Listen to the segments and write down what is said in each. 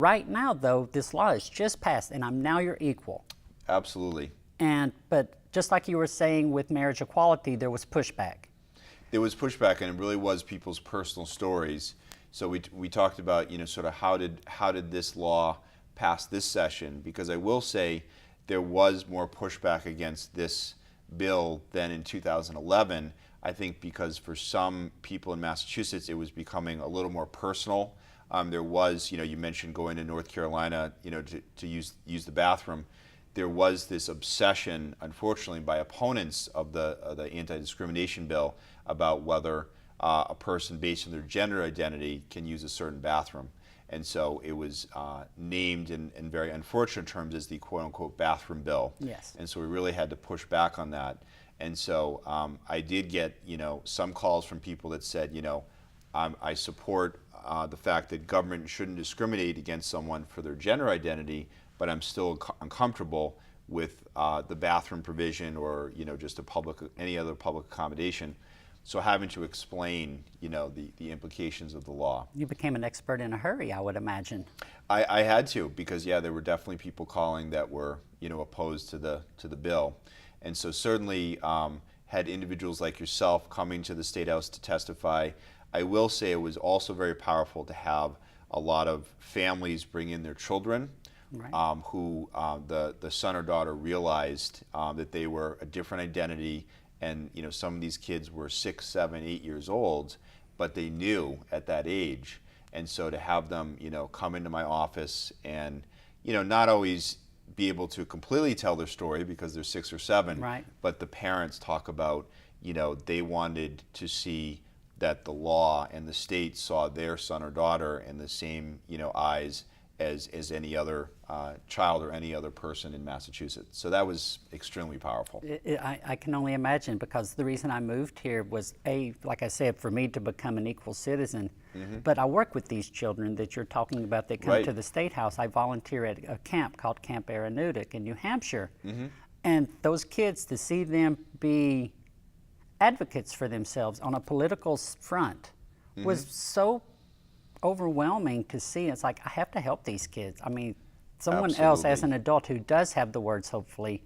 Right now, though, this law is just passed, and now you're equal. Absolutely. But just like you were saying with marriage equality, there was pushback. There was pushback, and it really was people's personal stories. So we talked about, sort of how did this law pass this session? Because I will say there was more pushback against this bill than in 2011. I think because for some people in Massachusetts, it was becoming a little more personal. There was, you mentioned going to North Carolina, to use the bathroom. There was this obsession, unfortunately, by opponents of the anti-discrimination bill about whether a person based on their gender identity can use a certain bathroom. And so it was named in very unfortunate terms as the quote-unquote bathroom bill. Yes. And so we really had to push back on that. And so I did get, some calls from people that said, I support the fact that government shouldn't discriminate against someone for their gender identity, but I'm still uncomfortable with the bathroom provision or just any other public accommodation. So having to explain the implications of the law. You became an expert in a hurry, I would imagine. I had to, because there were definitely people calling that were opposed to the bill, and so certainly had individuals like yourself coming to the State House to testify. I will say it was also very powerful to have a lot of families bring in their children. Right. Who the son or daughter realized that they were a different identity, and some of these kids were 6, 7, 8 years old, but they knew at that age, and so to have them come into my office and not always be able to completely tell their story because they're 6 or 7, right. But the parents talk about they wanted to see that the law and the state saw their son or daughter in the same eyes as any other child or any other person in Massachusetts. So that was extremely powerful. I can only imagine, because the reason I moved here was, like I said, for me to become an equal citizen. Mm-hmm. But I work with these children that you're talking about that come right. to the State House. I volunteer at a camp called Camp Aeronautic in New Hampshire. Mm-hmm. And those kids, to see them be advocates for themselves on a political front, mm-hmm. was so overwhelming to see. It's like, I have to help these kids. I mean, someone Absolutely. else as an adult who does have the words, hopefully,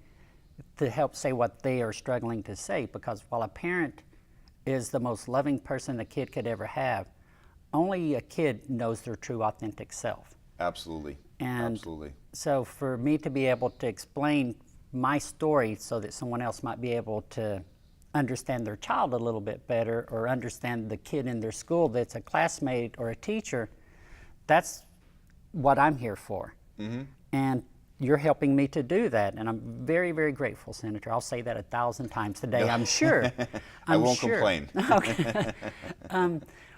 to help say what they are struggling to say. Because while a parent is the most loving person a kid could ever have, only a kid knows their true, authentic self. Absolutely. And absolutely. So for me to be able to explain my story so that someone else might be able to understand their child a little bit better, or understand the kid in their school that's a classmate or a teacher, that's what I'm here for. Mm-hmm. And you're helping me to do that, and I'm very, very grateful, Senator. I'll say that 1,000 times today, I'm sure. I won't complain. Okay.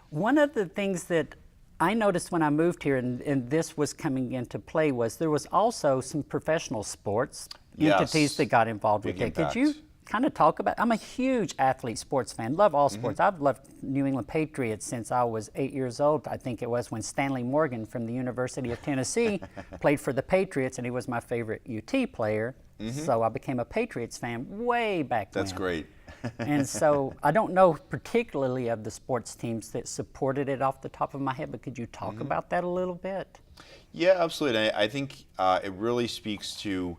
One of the things that I noticed when I moved here, and this was coming into play, was there was also some professional sports entities that got involved with it. Could you kind of talk about? I'm a huge athlete sports fan, love all sports. Mm-hmm. I've loved New England Patriots since I was 8 years old. I think it was when Stanley Morgan from the University of Tennessee played for the Patriots, and he was my favorite UT player. Mm-hmm. So I became a Patriots fan way back then. That's great. And so I don't know particularly of the sports teams that supported it off the top of my head, but could you talk mm-hmm. about that a little bit? Yeah, absolutely. I think it really speaks to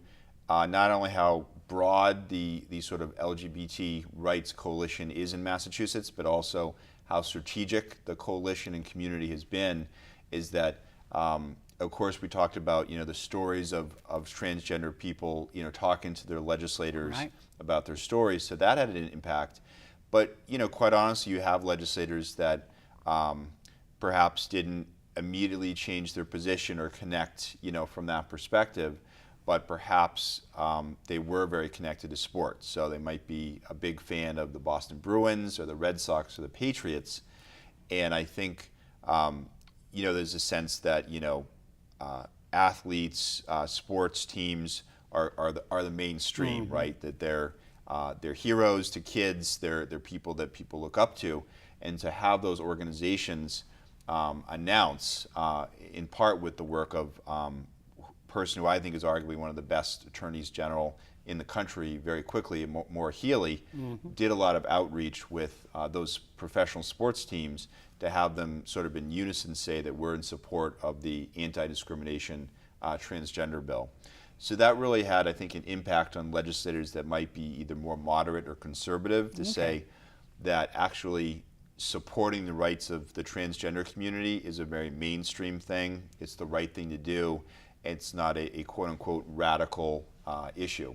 not only how broad the sort of LGBT rights coalition is in Massachusetts, but also how strategic the coalition and community has been, is that, of course, we talked about, the stories of transgender people, talking to their legislators right. about their stories. So that had an impact. But, quite honestly, you have legislators that perhaps didn't immediately change their position or connect, from that perspective. But perhaps they were very connected to sports. So they might be a big fan of the Boston Bruins or the Red Sox or the Patriots. And I think, there's a sense that, athletes, sports teams are the mainstream, mm-hmm. right? That they're heroes to kids, they're people that people look up to. And to have those organizations announce, in part with the work of person who I think is arguably one of the best attorneys general in the country very quickly, Maura Healey, did a lot of outreach with those professional sports teams to have them sort of in unison say that we're in support of the anti-discrimination transgender bill. So that really had, I think, an impact on legislators that might be either more moderate or conservative to say that actually supporting the rights of the transgender community is a very mainstream thing. It's the right thing to do. It's not a quote-unquote radical issue.